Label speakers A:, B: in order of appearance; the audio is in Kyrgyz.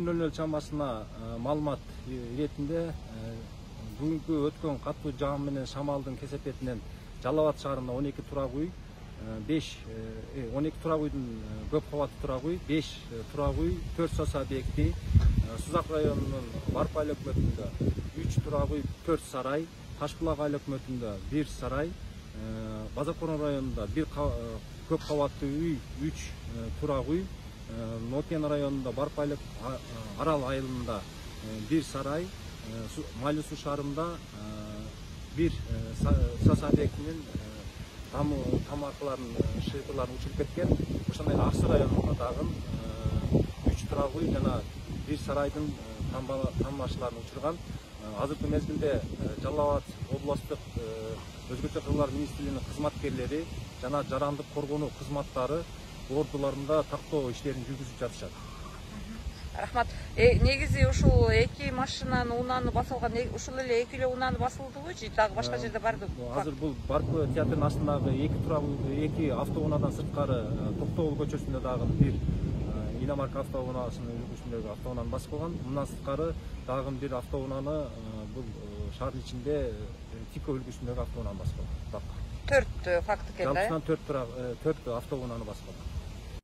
A: Nөл чамасына маалымат иретинде бүгүнкү өткөн катуу жаан менен шамалдын кесепетинен Жалал Абад шаарында 12 турак үй, 12 турак үйдүн көп кабаттуу турак үй, 5 турак үй, 4 сос объекти, Сузак районунун Барп айыл өкмөтүндө 3 турак үй, 4 сарай, Ташбулак айыл өкмөтүндө 1 сарай, Базаркорон районунда 1 көп кабаттуу үй, 3 турак үй, Нокен районунда Барп айыл Арал айылында 1 сарай, Майлы суу шаарында 1 сос объектинин тамакыларын шыйпыларын учуруп кеткен. Ошондой эле Ак суу районунда дагы 3 турак үй жана 1 сарайдын тамашыларын учурган. Азыркы мезгилде Жалал Абад облустук өзгөчө кырлар министрлигинин кызматкерлери жана жарандык коргонуу кызматтары ордуларында тактоо иштерин жүргүзүп жатышат.
B: Рахмат. Негизи ушул 2 машинанын унааны басылган, ушул эле 2 эле унааны басылдыбы же дагы башка жерде барды?
A: Азыр бул Барп театрынын астындагы 2 турак 2 автоунаадан сырткары Токтогул көчөсүндө дагы 1 иномарка автоунаасынын үлгүсүндөгү автоунааны басып калган. Мындан сырткары дагы 1 автоунааны бул шаардын ичинде Тико үлгүсүндөгү автоунааны басып калган.
B: 4 факт экен да.
A: Жалпысынан 4 автоунааны басып калган.